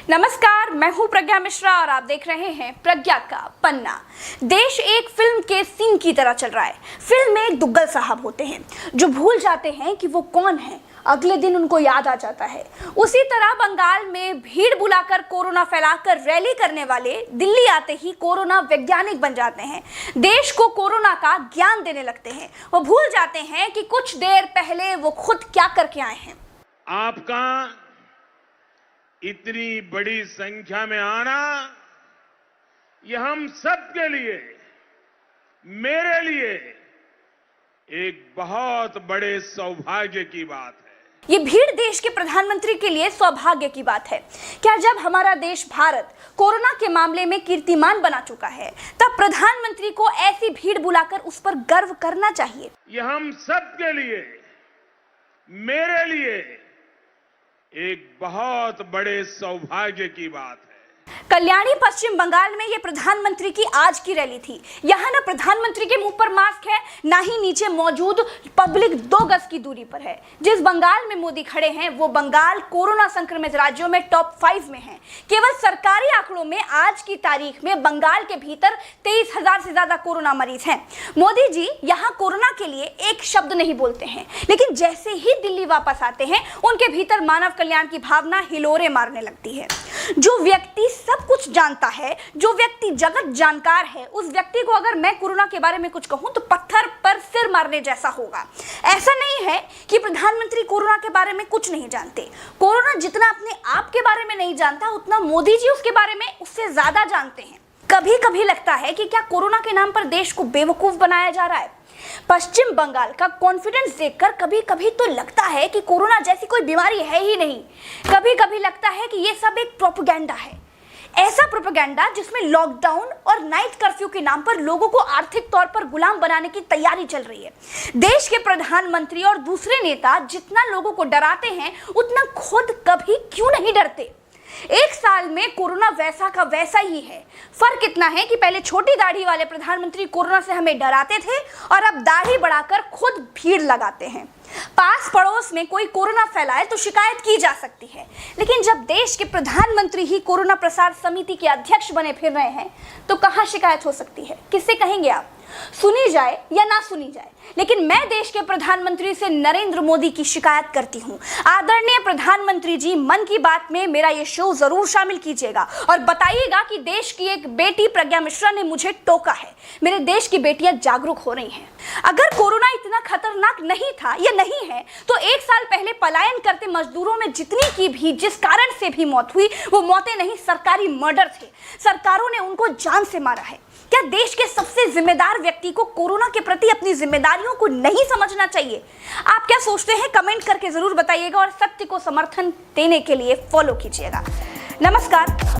नमस्कार, मैं हूं प्रज्ञा मिश्रा और आप देख रहे हैं प्रज्ञा का पन्ना। देश एक फिल्म के सीन की तरह चल रहा है। फिल्म में एक दुग्गल साहब होते हैं जो भूल जाते हैं कि वो कौन है, अगले दिन उनको याद आ जाता है। उसी तरह बंगाल में भीड़ बुलाकर कोरोना फैलाकर रैली करने वाले दिल्ली आते ही कोरोना वैज्ञानिक बन जाते हैं। देश को कोरोना का ज्ञान देने लगते हैं। वो भूल जाते हैं कि कुछ देर पहले वो खुद क्या करके आए हैं। आपका इतनी बड़ी संख्या में आना यह हम सबके लिए, मेरे लिए एक बहुत बड़े सौभाग्य की बात है। ये भीड़ देश के प्रधानमंत्री के लिए सौभाग्य की बात है। क्या जब हमारा देश भारत कोरोना के मामले में कीर्तिमान बना चुका है, तब प्रधानमंत्री को ऐसी भीड़ बुलाकर उस पर गर्व करना चाहिए। यह हम सबके लिए, मेरे लिए एक बहुत बड़े सौभाग्य की बात है। कल्याणी पश्चिम बंगाल में ये प्रधानमंत्री की आज की रैली थी। यहाँ ना प्रधानमंत्री के मुंह पर मास्क है, ना ही नीचे मौजूद पब्लिक 2 गज की दूरी पर है। जिस बंगाल में मोदी खड़े हैं वो बंगाल कोरोना संक्रमित राज्यों में टॉप 5 में है। केवल सरकारी आंकड़ों में आज की तारीख में बंगाल के भीतर 23,000 से ज्यादा कोरोना मरीज हैं। मोदी जी यहाँ कोरोना के लिए एक शब्द नहीं बोलते हैं, लेकिन जैसे ही दिल्ली वापस आते हैं उनके भीतर मानव कल्याण की भावना हिलोरे मारने लगती है। जो व्यक्ति सब कुछ जानता है, जो व्यक्ति जगत जानकार है, उस व्यक्ति को अगर मैं कोरोना के बारे में कुछ कहूं तो पत्थर पर सिर मारने जैसा होगा। ऐसा नहीं है कि प्रधानमंत्री कोरोना के बारे में कुछ नहीं जानते। कोरोना जितना अपने आप के बारे में नहीं जानता, उतना मोदी जी उसके बारे में उससे ज्यादा जानते हैं। कभी कभी लगता है कि क्या कोरोना के नाम पर देश को बेवकूफ बनाया जा रहा है। पश्चिम बंगाल का कॉन्फिडेंस देखकर कभी कभी तो लगता है कि कोरोना जैसी कोई बीमारी है ही नहीं। कभी कभी लगता है कि ये सब एक प्रोपेगेंडा है, ऐसा प्रोपेगेंडा जिसमें लॉकडाउन और नाइट कर्फ्यू के नाम पर लोगों को आर्थिक तौर पर गुलाम बनाने की तैयारी चल रही है। देश के प्रधानमंत्री और दूसरे नेता जितना लोगों को डराते हैं, उतना खुद कभी क्यों नहीं डरते। एक साल में कोरोना वैसा का वैसा ही है। फर्क इतना है कि पहले छोटी दाढ़ी वाले प्रधानमंत्री कोरोना से हमें डराते थे और अब दाढ़ी बढ़ाकर खुद भीड़ लगाते हैं। पास पड़ोस में कोई कोरोना फैलाए तो शिकायत की जा सकती है, लेकिन जब देश के प्रधानमंत्री ही कोरोना प्रसार समिति के अध्यक्ष बने फिर रहे हैं तो कहां शिकायत हो सकती है। किससे कहेंगे आप? सुनी जाए या ना सुनी जाए, लेकिन मैं देश के प्रधानमंत्री से नरेंद्र मोदी की शिकायत करती हूं। आदरणीय प्रधानमंत्री जी, मन की बात में मेरा ये शो जरूर शामिल कीजिएगा और बताइएगा कि देश की एक बेटी प्रज्ञा मिश्रा ने मुझे टोका है। मेरे देश की बेटियां जागरूक हो रही हैं। अगर कोरोना इतना खतरनाक नहीं था या नहीं है तो 1 साल पहले पलायन करते मजदूरों में जितनी की भी जिस कारण से भी मौत हुई, वो मौतें नहीं, सरकारी मर्डर थे। सरकारों ने उनको जान से मारा है। क्या देश के सबसे जिम्मेदार व्यक्ति को कोरोना के प्रति अपनी जिम्मेदारियों को नहीं समझना चाहिए? आप क्या सोचते हैं? कमेंट करके जरूर बताइएगा और सत्य को समर्थन देने के लिए फॉलो कीजिएगा। नमस्कार।